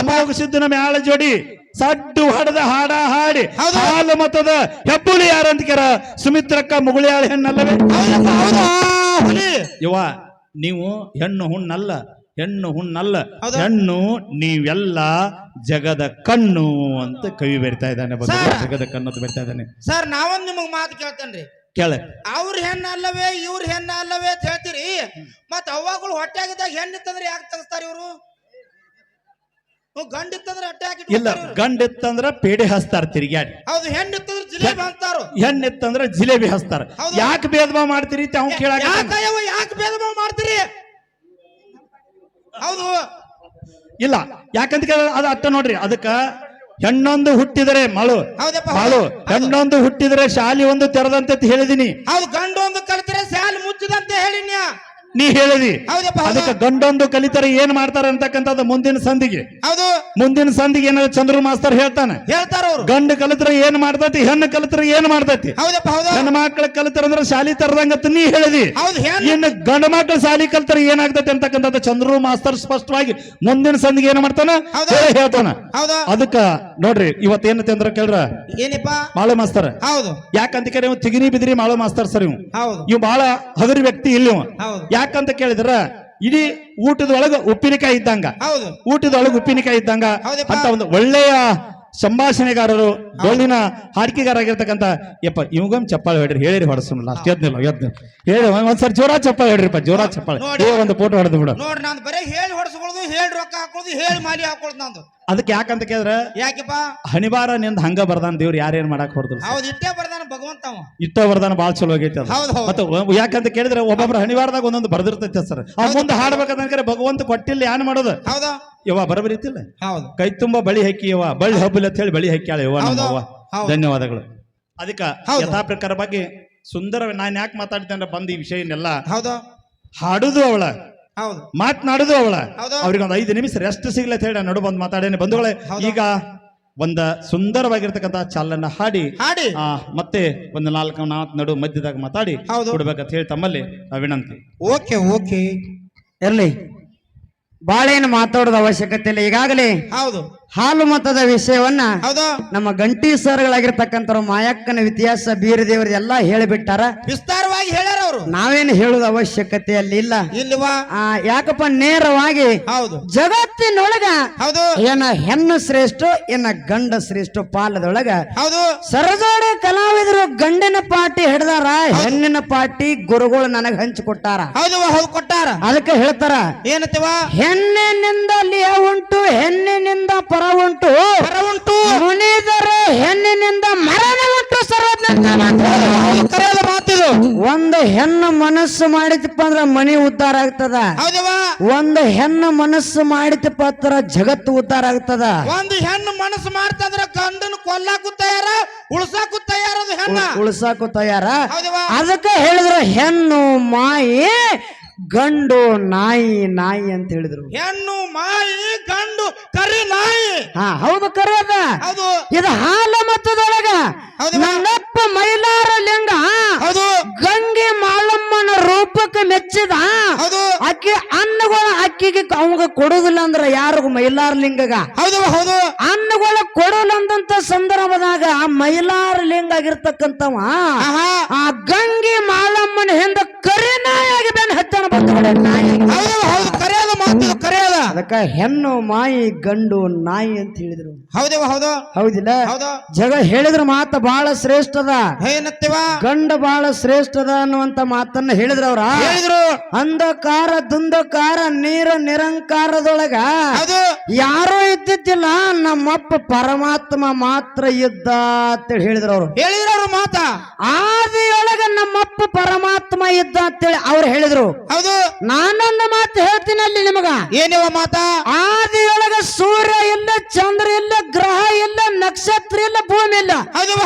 ಅಮೋಘ ಸಿದ್ಧನ ಮ್ಯಾಳ ಜೋಡಿ ಸಡ್ಡು ಹಡದ ಹಾಡ ಹಾಡಿ ಹಾಲು ಮತದ ಹೆಬ್ಬುಲಿ ಯಾರಂತ ಕೇರ ಸುಮಿತ್ರಕ್ಕ ಮುಗುಳಿಯಾಳ ಹೆಣ್ಣಲ್ಲವೇ ಇವ ನೀವು ಹೆಣ್ಣು ಹುಣ್ಣಲ್ಲ ಹೆಣ್ಣು ನೀವೆಲ್ಲ ಜಗದ ಕಣ್ಣು ಅಂತ ಕವಿ ಬೆರಿತಾ ಇದ್ದಾನೆ. ಜಗದ ಕಣ್ಣು ಅಂತ ಬೆರಿತಾ ಇದ್ದಾನೆ. ಸರ್ ನಾವೊಂದು ನಿಮಗ್ ಮಾತು ಕೇಳ್ತೇನ್ರಿ. ಕೇಳ ಅವ್ರ ಹೆಣ್ಣ ಅಲ್ಲವೇ ಇವ್ರ ಹೆಣ್ಣ ಅಲ್ಲವೇ ಅಂತ ಹೇಳ್ತೀರಿ. ಮತ್ ಅವ್ವಾಗಳು ಹೊಟ್ಟೆಗಿದ್ದಾಗ ಹೆಣ್ಣಿತ್ತಂದ್ರೆ ಯಾಕೆ ತೆಗಿಸ್ತಾರ ಇವ್ರು? ಗಂಡಿತ್ತಂದ್ರೆ ಹೊಟ್ಟೆ ಹಾಕಿ ಇಲ್ಲ, ಗಂಡಿತ್ತಂದ್ರ ಪೇಡೆ ಹಸ್ತಾರ ತಿರ್ಗ್ಯಾಡಿ. ಹೌದು, ಹೆಣ್ಣಿತ್ತಂದ್ರೆ ಜಿಲೇಬಿ ಅಂತಾರ. ಹೆಣ್ಣಿತ್ತಂದ್ರ ಜಿಲೇಬಿ ಹಸ್ತಾರ. ಯಾಕೆ ಭೇದ ಭಾವ ಮಾಡ್ತೀರಿ ಅವ್ನು ಕೇಳಾಕ? ಯಾಕೆ ಭೇದ ಭಾವ ಮಾಡ್ತೀರಿ? ಹೌದು ಇಲ್ಲ, ಯಾಕಂತ ಕೇಳ ಅದು ಅಟ್ಟ ನೋಡ್ರಿ. ಅದಕ್ಕ ಹೆಣ್ಣೊಂದು ಹುಟ್ಟಿದರೆ ಮಳು ಹೆಣ್ಣೊಂದು ಹುಟ್ಟಿದರೆ ಶಾಲಿ ಒಂದು ತೆರೆದಂತ ಹೇಳಿದೀನಿ. ಹೌದು, ಗಂಡು ಒಂದು ಕಲಿತರೆ ಶಾಲಿ ಮುಚ್ಚಿದಂತೆ ಹೇಳಿನಿ ನೀ ಹೇಳಿದಿ. ಅದಕ್ಕೆ ಗಂಡೊಂದು ಕಲಿತರೆ ಏನ್ ಮಾಡ್ತಾರೆ ಅಂತಕ್ಕಂಥದ್ದು ಮುಂದಿನ ಸಂದಿಗೆ ಏನಾದ್ರು ಚಂದ್ರು ಮಾಸ್ತರ್ ಹೇಳ್ತಾರ ಅವ್ರು. ಗಂಡು ಕಲಿತ್ರೆ ಏನ್ ಮಾಡ್ತೈತಿ, ಹೆಣ್ಣು ಕಲಿತ್ರೆ ಏನ್ ಮಾಡ್ತೈತಿ. ಹೆಣ್ಣು ಮಕ್ಳು ಕಲಿತಾರ ಅಂದ್ರೆ ಶಾಲಿ ತರದಂಗತ್ತ ನೀ ಹೇಳಿದಿ. ಇನ್ನು ಗಂಡು ಮಕ್ಳು ಶಾಲಿ ಕಲಿತರೆ ಏನಾಗ್ತೈತಿ ಅಂತಕ್ಕಂಥದ್ದು ಚಂದ್ರು ಮಾಸ್ತರ್ ಸ್ಪಷ್ಟವಾಗಿ ಮುಂದಿನ ಸಂದಿಗೆ ಏನ್ ಮಾಡ್ತಾನ ಹೇಳ್ತಾನ. ಅದಕ್ಕ ನೋಡ್ರಿ ಇವತ್ತೇನತ್ತೆ ಅಂದ್ರ ಕೇಳ್ರ ಮಾಳು ಮಾಸ್ತರ್. ಯಾಕಂತ ಕೇಳಿ ತಿಗಿನಿ ಬಿದಿರಿ ಮಾಳು ಮಾಸ್ತರ್ ಸರ್. ಇವ್ ಬಹಳ ಹಗರಿ ವ್ಯಕ್ತಿ ಇಲ್ಲಿ. ಯಾಕಂತ ಕೇಳಿದ್ರ ಇಡೀ ಊಟದೊಳಗ ಉಪ್ಪಿನಕಾಯಿ ಇದ್ದಂಗ, ಅಂತ ಒಂದು ಒಳ್ಳೆಯ ಸಂಭಾಷಣೆಗಾರರು, ಡೊಳ್ಳಿನ ಹಾಡಿಕೆಗಾರಾಗಿರ್ತಕ್ಕಂಥ ಯಪ್ಪ ಇವಂಗಮ್ ಚಪ್ಪಾಳೆ ಹೇಳಿರಿ ಹೊಡಸಲ್ಲ ಹೇಳಿ ಒಂದ್ಸರಿ ಜೋರ ಚಪ್ಪಾಳೆ ಹೇಳ್ರಿಪ್ಪ, ಜೋರ ಚಪ್ಪಾಳೆ ಒಂದು ಫೋಟೋ ಹೊಡೆದು ಬಿಡು. ನೋಡ್ರಿ ನಾನು ಬರೀ ಹೇಳಿ ಹೊಡ್ಸ್ಕೊಳ್ಳೋದು, ಹೇಳಿ ರೊಕ್ಕ ಹಾಕೊಳ್ಳೋದು, ಹೇಳಿ ಮಾಲಿ ಹಾಕೊಳ್ಳೋದು ನಂದು. ಅದಕ್ಕೆ ಯಾಕಂತ ಕೇಳಿದ್ರೆ ಯಾಕೆಪ್ಪ ಹಣಿಬಾರ ನಿಂದ ಹಂಗ ಬರ್ದಾನ ದೇವ್ರು, ಯಾರೇನ್ ಮಾಡಕ್ ಹೊರದ್ರು. ಹೌದು, ಇಟ್ಟೇ ಬರ್ದಾನ ಭಗವಂತ. ಇಟ್ಟೋ ಬರ್ದಾನ ಬಾಳ ಚಲೋ ಆಗೈತೆ. ಮತ್ತೆ ಯಾಕಂತ ಕೇಳಿದ್ರೆ ಒಬ್ಬೊಬ್ರು ಹಣಿವಾರದಾಗ ಒಂದೊಂದು ಬರ್ದಿರ್ತೈತೆ ಸರ್. ಮುಂದೆ ಹಾಡ್ಬೇಕಂದ್ರೆ ಭಗವಂತ ಕೊಟ್ಟಿಲ್ಲ ಏನ್ ಮಾಡೋದು. ಹೌದಾ ಯವ್ವ ಬರಬರಿ ಇತ್ತಿಲ್ಲ. ಕೈ ತುಂಬಾ ಬಳಿ ಹಾಕಿ ಯವ್ವ ಬಳ್ಳಿ ಹಬ್ಬಲಿ ಅಂತ ಹೇಳಿ ಬಳಿ ಹಾಕ್ಯಾಳ ಯವ್ವ ನಮ್ಮವ್ವ. ಧನ್ಯವಾದಗಳು. ಅದಕ್ಕ ಯಥಾ ಪ್ರಕಾರ ಬಗ್ಗೆ ಸುಂದರ ನಾನು ಯಾಕೆ ಮಾತಾಡ್ತೇನೆ ಬಂದ್ ಈ ವಿಷಯನೆಲ್ಲ ಹಾಡುದು ಅವಳ, ಮಾತನಾಡುದು ಅವಳ. ಅವ್ರಿಗೆ ಒಂದು 5 ನಿಮಿಷ ರೆಸ್ಟ್ ಸಿಗ್ಲ ಅಂತ ಹೇಳಿ ನಡು ಬಂದು ಮಾತಾಡೇನೆ ಬಂಧುಗಳೇ. ಈಗ ಒಂದ ಸುಂದರವಾಗಿರ್ತಕ್ಕಂಥ ಚಾಲನ್ನ ಹಾಡಿ ಮತ್ತೆ ಒಂದು 4 ನಡು ಮಧ್ಯದಾಗ ಮಾತಾಡಿ ಕೊಡ್ಬೇಕಂತ ಹೇಳಿ ತಮ್ಮಲ್ಲಿ ವಿನಂತಿ. ಓಕೆ ಇರ್ಲಿ, ಬಾಳೇನು ಮಾತಾಡೋದ ಅವಶ್ಯಕತೆ ಇಲ್ಲ. ಈಗಾಗಲೇ ಹಾಲು ಮತದ ವಿಷಯವನ್ನ ನಮ್ಮ ಗಂಟಿ ಸರ್ಗಳಾಗಿರ್ತಕ್ಕಂಥ ಮಾಯಕ್ಕನ ಇತಿಹಾಸ ಬೀರದೇವ್ರ ಎಲ್ಲಾ ಹೇಳಿಬಿಟ್ಟಾರ, ವಿಸ್ತಾರವಾಗಿ ಹೇಳ್ಯಾರ ಅವರು. ನಾವೇನು ಹೇಳುದ ಅವಶ್ಯಕತೆ ಅಲ್ಲಿ ಇಲ್ಲ. ಯಾಕಪ್ಪ ನೇರವಾಗಿ ಜಗತ್ತಿನೊಳಗ ಏನ ಹೆಣ್ಣು ಶ್ರೇಷ್ಠ ಏನ ಗಂಡ ಶ್ರೇಷ್ಠ ಪಾಲದೊಳಗ ಸರಜೋಡಿ ಕಲಾವಿದರು ಗಂಡಿನ ಪಾಟಿ ಹಿಡ್ದಾರ, ಹೆಣ್ಣಿನ ಪಾಟಿ ಗುರುಗಳು ನನಗ ಹಂಚಿಕೊಟ್ಟಾರ. ಅದಕ್ಕೆ ಹೇಳ್ತಾರ ಏನತ್ತವ, ಹೆಣ್ಣಿನಿಂದ ಲಿಯ ಉಂಟು, ಹೆಣ್ಣಿನಿಂದ ಪರ ಉಂಟು, ಮುನಿದರೆ ಹೆಣ್ಣಿನಿಂದ ಮರಣ ಉಂಟು. ಮಾತಿದು ಒಂದು ಹೆಣ್ಣು ಮನಸ್ಸು ಮಾಡಿತಪ್ಪ ಅಂದ್ರ ಮನಿ ಉದ್ಧಾರ ಆಗ್ತದ. ಒಂದು ಹೆಣ್ಣು ಮನಸ್ಸು ಮಾಡಿತಪ್ಪ ಅಂದ್ರ ಜಗತ್ತು ಉದ್ಧಾರ ಆಗ್ತದ. ಒಂದು ಹೆಣ್ಣು ಮನಸ್ಸು ಮಾಡ್ತಂದ್ರ ಗಂಡನ ಕೊಲ್ಲಾಕು ತಯಾರ, ಉಳ್ಸಾಕು ತಯಾರ, ಉಳ್ಸಾಕು ತಯಾರ. ಅದಕ್ಕೆ ಹೇಳಿದ್ರು ಹೆಣ್ಣು ಮಾಯಿ, ಗಂಡು ನಾಯಿ ಅಂತ ಹೇಳಿದ್ರು. ಹೆಣ್ಣು ಮಾಯಿ, ಗಂಡು ಕರಿ ನಾಯಿ. ಹೌದು, ಕರಿ ಅದ. ಇದು ಹಾಲ ಮತದೊಳಗ ನನ್ನಪ್ಪ ಮೈಲಾರ ಲಿಂಗ ಗಂಗೆ ಮಾಳಮ್ಮನ ರೂಪಕ್ಕೆ ಮೆಚ್ಚಿದ. ಅಕ್ಕಿ ಅನ್ನಗಳ ಅಕ್ಕಿಗೆ ಅವಾಗ ಕೊಡುದಿಲ್ಲ ಅಂದ್ರ ಯಾರಿಗೂ ಮೈಲಾರ ಲಿಂಗಗ ಅನ್ನಗಳ ಕೊಡಲ್ಲ ಅಂದಂತ ಸಂದರ್ಭದಾಗ ಮೈಲಾರ ಲಿಂಗ ಆಗಿರ್ತಕ್ಕಂಥವ ಆ ಗಂಗೆ ಮಾಳಮ್ಮನ ಹಿಂದ ಕರಿ ನಾಯಿಯಾಗಿ ಬೆನ್ ಹತ್ತನ ಅದಕ್ಕ ಹೆಣ್ಣು ಮಾಯಿ, ಗಂಡು ನಾಯಿ ಅಂತ ಹೇಳಿದ್ರು. ಹೌದಿಲ್ಲ? ಜಗ ಹೇಳಿದ್ರ ಮಾತ ಬಹಳ ಶ್ರೇಷ್ಠದ, ಗಂಡ ಬಹಳ ಶ್ರೇಷ್ಠದ ಅನ್ನುವಂತ ಮಾತನ್ನ ಹೇಳಿದ್ರ ಅವ್ರ. ಅಂಧಕಾರ ದುಂಧಕಾರ ನೀರ ನಿರಂಕಾರದೊಳಗ ಯಾರೋ ಇದ್ದಿದ್ದಿಲ್ಲ, ನಮ್ಮಪ್ಪ ಪರಮಾತ್ಮ ಮಾತ್ರ ಇದ್ದ ಅಂತೇಳಿ ಹೇಳಿದ್ರು ಅವ್ರು. ಮಾತ ಆದಿಯೊಳಗ ನಮ್ಮಪ್ಪ ಪರಮಾತ್ಮ ಇದ್ದ ಅಂತೇಳಿ ಅವ್ರು ಹೇಳಿದ್ರು. ನಾನೊಂದು ಮಾತು ಹೇಳ್ತೀನಿ ಅಲ್ಲಿ ನಿಮಗ. ಏನಿವ ಮಾತ? ಆದಿಯೊಳಗ ಸೂರ್ಯ ಇಲ್ಲ, ಚಂದ್ರ ಇಲ್ಲ, ಗ್ರಹ ಇಲ್ಲ, ನಕ್ಷತ್ರ ಇಲ್ಲ, ಭೂಮಿ ಇಲ್ಲ.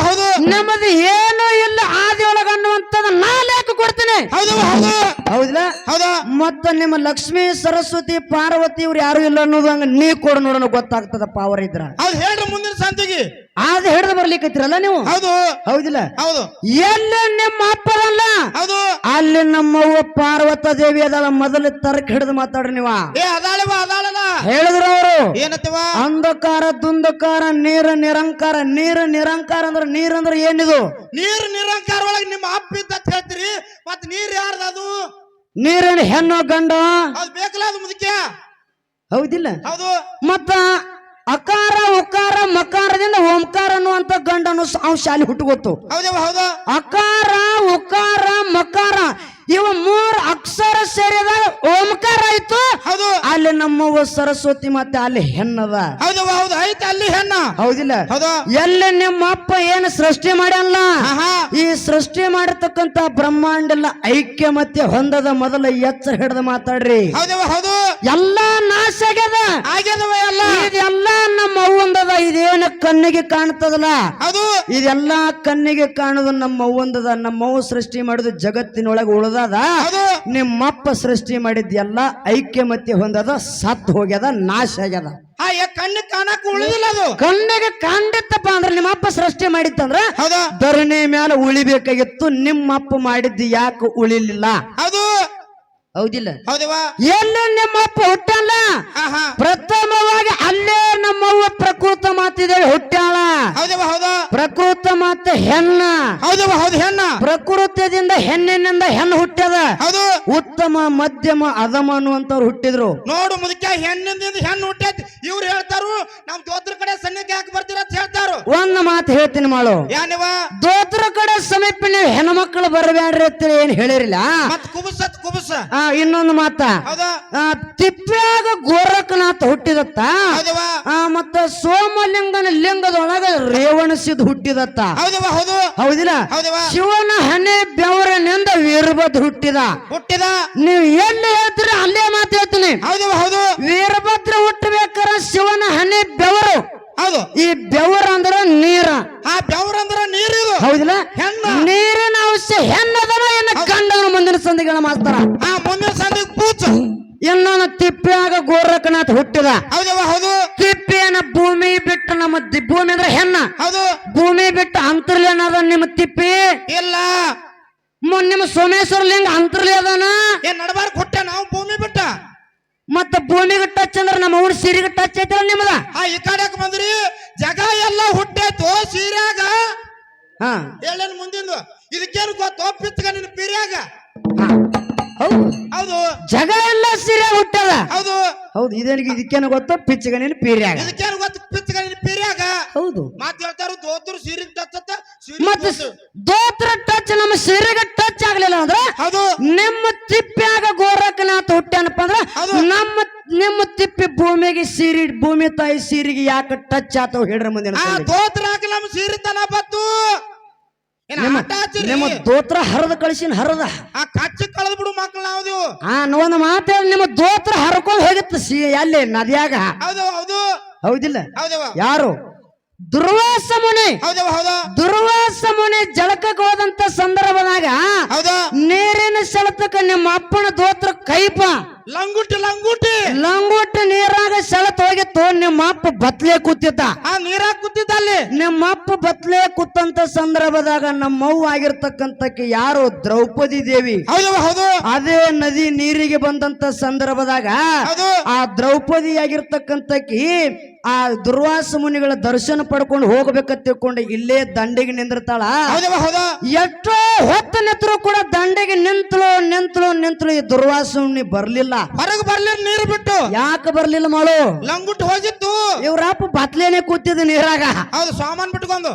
ನಮ್ಮದು ಏನು ಇಲ್ಲ ಆದಿಯೊಳಗ ಅನ್ನುವಂಥದ್ದು ನಾ ಲೆಕ್ಕ ಕೊಡ್ತೀನಿ. ಹೌದಿಲ್ಲ ಹೌದಾ ಮತ್ತ ನಿಮ್ಮ ಲಕ್ಷ್ಮೀ ಸರಸ್ವತಿ ಪಾರ್ವತಿ ಇವ್ರು ಯಾರು ಇಲ್ಲ ಅನ್ನೋದು ಹಂಗ ನೀ ಕೊಡು ನೋಡೋಣ ಗೊತ್ತಾಗ್ತದ ಪಾವರ್ ಇದ್ರ ಹೌದು ಹೇಳ್ರಿ ಮುಂದಿನ ಸಂತಿಗೆ ಅದ್ ಹಿಡ್ದು ಬರ್ಲಿಕ್ಕತ್ತಿರಲ್ಲ ನೀವು ಹೌದು ಹೌದಿಲ್ಲ ಹೌದು ಎಲ್ಲಿ ನಿಮ್ಮ ಅಪ್ಪದಲ್ಲ ಹೌದು ಅಲ್ಲಿ ನಮ್ಮವ್ವ ಪಾರ್ವತ ದೇವಿ ಅದಳ ಮೊದಲು ತರ್ಕ ಹಿಡಿದು ಮಾತಾಡ್ರಿ ನೀವ ಅದಾಳವ ಅದಾಳಲ್ಲ ಹೇಳಿದ್ರು ಅವರು ಏನತ್ತವ ಅಂಧಕಾರ ದುಂಧಕಾರ ನೀರು ನಿರಂಕಾರ ಅಂದ್ರೆ ನೀರಂದ್ರೆ ಏನಿದು ನೀರು ನಿರಂಕಾರ ಒಳಗೆ ನಿಮ್ಮ ಅಪ್ಪ ಇದ್ದ ಹೇಳ್ತೀರಿ ಮತ್ ನೀರ್ ಯಾರ್ದದು ನೀರಿನ ಹೆಣ್ಣು ಗಂಡ ಅದು ಬೇಕಲ್ಲ ಅದು ಮುದಕ್ಯ ಹೌದಿಲ್ಲ ಹೌದು ಮತ್ತ ಅಕಾರ ಉಕಾರ ಮಕಾರದಿಂದ ಓಂಕಾರ ಅನ್ನುವಂತ ಗಂಡನು ಅವ್ ಶಾಲೆ ಹುಟ್ಟುಗೊತ್ತು ಹೌದವ ಹೌದಾ ಅಕಾರ ಉಕಾರ ಮಕಾರ ಇವ 3 ಅಕ್ಷರ ಸೇರಿದಾಗ ಓಂಕಾರ ಆಯ್ತು ಹೌದು ಅಲ್ಲಿ ನಮ್ಮವ್ವ ಸರಸ್ವತಿ ಮತ್ತೆ ಅಲ್ಲಿ ಹೆಣ್ಣದ ಹೌದವ ಹೌದು ಐತೆ ಅಲ್ಲಿ ಹೆಣ್ಣ ಹೌದಿಲ್ಲ ಹೌದು ಎಲ್ಲಿ ನಿಮ್ಮ ಅಪ್ಪ ಏನು ಸೃಷ್ಟಿ ಮಾಡ್ಯಾನ ಈ ಸೃಷ್ಟಿ ಮಾಡಿರ್ತಕ್ಕಂತ ಬ್ರಹ್ಮಾಂಡ ಎಲ್ಲ ಐಕ್ಯ ಮತ್ತೆ ಹೊಂದದ ಮೊದಲ ಎಚ್ಚರ ಹಿಡಿದು ಮಾತಾಡ್ರಿ ಹೌದವ ಹೌದು ಎಲ್ಲಾ ನಾಶ ಆಗ್ಯದ ಆಗ್ಯದವ ಎಲ್ಲ ಇದೆಲ್ಲ ನಮ್ಮ ಅವ್ವಂದದ ಇದೇನ ಕಣ್ಣಿಗೆ ಕಾಣ್ತದಲ್ಲ ಹೌದು ಇದೆಲ್ಲಾ ಕಣ್ಣಿಗೆ ಕಾಣುದು ನಮ್ಮ ಅವ್ವಂದದ ನಮ್ಮವ್ವ ಸೃಷ್ಟಿ ಮಾಡುದು ಜಗತ್ತಿನೊಳಗೆ ಉಳದದ ಹೌದು ನಿಮ್ಮಪ್ಪ ಸೃಷ್ಟಿ ಮಾಡಿದ್ಯೆಲ್ಲ ಐಕ್ಯ ಮತ್ತೆ ಹೊಂದದ ಸತ್ ಹೋಗ್ಯದ ನಾಶ ಆಗ್ಯದ ಕಣ್ಣು ಕಾಣಕ್ ಉಳಿದಿಲ್ಲ ಅದು ಕಣ್ಣಿಗೆ ಕಾಣಿತ್ತಪ್ಪ ಅಂದ್ರೆ ನಿಮ್ಮಪ್ಪ ಸೃಷ್ಟಿ ಮಾಡಿತ್ತಂದ್ರ ಹೌದಾ ಧರಣಿ ಮೇಲೆ ಉಳಿಬೇಕಾಗಿತ್ತು ನಿಮ್ಮಪ್ಪ ಮಾಡಿದ್ದು ಯಾಕೆ ಉಳಿಲಿಲ್ಲ ಹೌದು ಹೌದಿಲ್ಲ ಹೌದವಾ ಎಲ್ಲ ನಿಮ್ಮಪ್ಪ ಹುಟ್ಟಲ್ಲ ಪ್ರಥಮವಾಗಿ ಅಲ್ಲೇ ನಮ್ಮವ್ವ ಪ್ರಕೃತ ಮಾತಿದೇವಿ ಹುಟ್ಟಾಳ ಹೌದವ ಹೌದಾ ಪ್ರಕೃತ ಮಾತ ಹೆಣ್ಣ ಹೌದವ ಹೌದು ಹೆಣ್ಣ ಪ್ರಕೃತಿಯಿಂದ ಹೆಣ್ಣಿನಿಂದ ಹೆಣ್ಣು ಹುಟ್ಟ್ಯದ ಹೌದು ಉತ್ತಮ ಮಧ್ಯಮ ಅಧಮ ಅನ್ನುವಂತವ್ರು ಹುಟ್ಟಿದ್ರು ನೋಡು ಮುದಕ್ಕೆ ಹೆಣ್ಣಿಂದ ಹೆಣ್ಣು ಹುಟ್ಟೈತಿ ಇವ್ರು ಹೇಳ್ತಾರು ನಮ್ ದೋತ್ರ ಕಡೆ ಸಣ್ಣಕ್ಕೆ ಯಾಕೆ ಬರ್ತೀರ ಅಂತ ಹೇಳ್ತಾರು ಒಂದ್ ಮಾತು ಹೇಳ್ತೀನಿ ಮಾಡು ಯಾನಿವ ದೋತ್ರ ಕಡೆ ಸಮೀಪ ನೀವು ಹೆಣ್ಮಕ್ಳು ಬರಬೇಡ್ರಿ ಅಂತ ಏನ್ ಹೇಳಿರಿಲ್ಲ ಮತ್ ಕುಬುಸ ಇನ್ನೊಂದು ಮಾತ ಹೌದಾ ತಿಪ್ಪ್ಯಾಗ ಗೋರಖನಾಥ ಹುಟ್ಟಿದತ್ತ ಹೌದವಾ ಮತ್ತ ಸೋಮಲಿಂಗನ ಲಿಂಗದೊಳಗ ರೇವಣಸಿದ್ ಹುಟ್ಟಿದತ್ತ ಹೌದವಾ ಹೌದು ಹೌದಿಲ್ಲ ಹೌದವಾ ಶಿವನ ಹಣೆ ಬೆವರಿನಿಂದ ವೀರಭದ್ರ ಹುಟ್ಟಿದ ನೀವು ಎಲ್ಲಿ ಹೇಳ್ತೀರಿ ಅಲ್ಲೇ ಮಾತು ಹೇಳ್ತೀನಿ ಹೌದವಾ ಹೌದು ವೀರಭದ್ರ ಹುಟ್ಟಬೇಕಾರ ಶಿವನ ಹಣೆ ಬೆವರು ಹೌದು ಈ ಬೆವರು ಅಂದ್ರ ನೀರ ಬೆವರು ಅಂದ್ರ ನೀರು ಹೌದಿಲ್ಲ ಹೆಣ್ಣು ನೀರಿನ ಅಂಶ ಹೆಣ್ಣದನ ಏನ ಗಂಡನ ಮುಂದಿನ ಸಂದಿಗಳ ಮಾಸ್ತರ ಮುಂದಿನ ಸಂದಿಗೆ ಪೂಚ ಇನ್ನೊಂದು ತಿಪ್ಪಿಯಾಗ ಗೋರಖನಾಥ್ ಹುಟ್ಟಿದ ಹೌದವಾ ಹೌದು ತಿಪ್ಪಿಯನ್ನ ಭೂಮಿ ಬಿಟ್ಟು ನಮ್ಮ ಭೂಮಿ ಅಂದ್ರೆ ಹೆಣ್ಣ ಹೌದು ಭೂಮಿ ಬಿಟ್ಟು ಅಂತರ್ಲಿ ಅನ್ನದ ನಿಮ್ಮ ತಿಪ್ಪಿ ಇಲ್ಲ ನಿಮ್ಮ ಸೋಮೇಶ್ವರ ಲಿಂಗ ಅಂತರ್ಲಿ ಅದಾನ ಏನ್ ನಡಬಾರ್ಕ್ ಹುಟ್ಟ ನಾವು ಭೂಮಿ ಬಿಟ್ಟ ಮತ್ತ ಭೂಮಿಗೆ ಟಚ್ ಅಂದ್ರ ನಮ್ಮ ಊರ್ ಸೀರೆಗೆ ಟಚ್ ಐತಲ್ಲ ನಿಮ್ದ ಈ ಕಡೆಕ್ ಬಂದ್ರಿ ಜಗ ಎಲ್ಲ ಹುಟ್ಟೈತೋ ಸೀರ್ಯಾಗ ಹೇಳೇನ್ ಮುಂದಿಂದು ಇದಕ್ಕೇನು ಗೊತ್ತೋ ಪಿತ್ಗ ನಿನ್ ಪೀರ್ಯಾಗ ಹೌದು ಜಗ ಎಲ್ಲ ಸೀರೆ ಹುಟ್ಟದ ಹೌದು ಹೌದು ಇದೇನಿಗೆ ಇದಕ್ಕೇನು ಗೊತ್ತೋ ಪಿಚ್ಚಗ ನೀನು ಪೀರ್ಯಾಗ ಇದಕ್ಕೇನು ಗೊತ್ತ ಪಿತ್ಗ ನಿನ್ ಪೀರ್ಯಾಗ ಹೌದು ಮಾತ್ ಹೇಳ್ತಾರು ದೋತ್ರ ಸೀರೆ ಟಚ್ ಮತ್ತ ದೋತ್ರ ಟಚ್ ನಮ್ಮ ಸೀರೆಗೆ ಟಚ್ ಆಗ್ಲಿಲ್ಲ ಅಂದ್ರೆ ಹೌದು ನಿಮ್ಮ ತಿಪ್ಪ್ಯಾಗ ಗೋರಖನಾಥ ಹುಟ್ಟ್ಯಾನಪ್ಪ ಅಂದ್ರ ನಿಮ್ಮ ತಿಪ್ಪಿ ಭೂಮಿಗೆ ಸೀರೆ ಭೂಮಿ ತಾಯಿ ಸೀರೆಗೆ ಯಾಕೆ ಟಚ್ ಆತವ್ ಹೇಳ್ರಿ ಮುಂದಿನ ದೋತ್ರ ಹಾಕಿ ನಮ್ಮ ಸೀರೆ ತನ ಬತ್ತು ನಿಮ್ಮ ದೋತ್ರ ಹರದ ಕಳಿಸಿನ ಹರದ ಕಚ್ಚಿ ಕಳೆದ್ ಬಿಡು ಮಕ್ಳು ನಾವು ಒಂದು ಮಾತು ನಿಮ್ಮ ದೋತ್ರ ಹರ್ಕೊಂಡ್ ಹೋಗಿತ್ತು ಅಲ್ಲಿ ನದಿಯಾಗ ಹೌದು ಹೌದು ಹೌದಿಲ್ಲ ಹೌದವ ಯಾರು ದುರ್ವಾಸ ಮುನಿ ಹೌದವ ಹೌದಾ ದುರ್ವಾಸ ಮುನಿ ಜಳಕಕ್ಕೆ ಹೋದಂತ ಸಂದರ್ಭದಾಗ ಹೌದಾ ನೀರಿನ ಸೆಳೆತಕ್ಕ ನಿಮ್ಮ ಅಪ್ಪನ ದೋತ್ರ ಕೈಪ ಲಂಗುಟ್ಟಿ ನೀರಾಗ ಸೆಳೆತ ಹೋಗಿತ್ತು ನಿಮ್ಮ ಅಪ್ಪ ಬತ್ಲೆ ಕೂತಿದ್ದ ನೀರಾಗ ಕೂತಿದ್ದ ಅಲ್ಲಿ ನಿಮ್ಮ ಅಪ್ಪ ಬತ್ಲೆ ಕೂತಂತ ಸಂದರ್ಭದಾಗ ನಮ್ಮವ್ವ ಆಗಿರ್ತಕ್ಕಂತಕ್ಕೆ ಯಾರು ದ್ರೌಪದಿ ದೇವಿ ಹೌದು ಅದೇ ನದಿ ನೀರಿಗೆ ಬಂದಂತ ಸಂದರ್ಭದಾಗ ಆ ದ್ರೌಪದಿ ಆಗಿರ್ತಕ್ಕಂತಕ್ಕಿ ಆ ದುರ್ವಾಸ ಮುನಿಗಳ ದರ್ಶನ ಪಡ್ಕೊಂಡು ಹೋಗ್ಬೇಕಂತ ತಿಳ್ಕೊಂಡು ಇಲ್ಲೇ ದಂಡೆಗೆ ನಿಂದಿರ್ತಾಳ ಎಷ್ಟೋ ಹೊತ್ತು ನಿಂತರು ಕೂಡ ದಂಡೆಗೆ ನಿಂತಳು ಈ ದುರ್ವಾಸ ಮುನಿ ಬರ್ಲಿಲ್ಲ ಹೊರಗೆ ಬರ್ಲಿಲ್ಲ ನೀರು ಬಿಟ್ಟು ಯಾಕೆ ಬರ್ಲಿಲ್ಲ ಮಾಡು ಲಂಗುಟ್ಟು ಹೋಗಿತ್ತು ಇವ್ರಪ್ಪ ಬತ್ಲೇನೆ ಕೂತಿದ್ದು ನೀರಾಗ ಹೌದು ಸಾಮಾನ್ ಬಿಟ್ಕೊಂಡು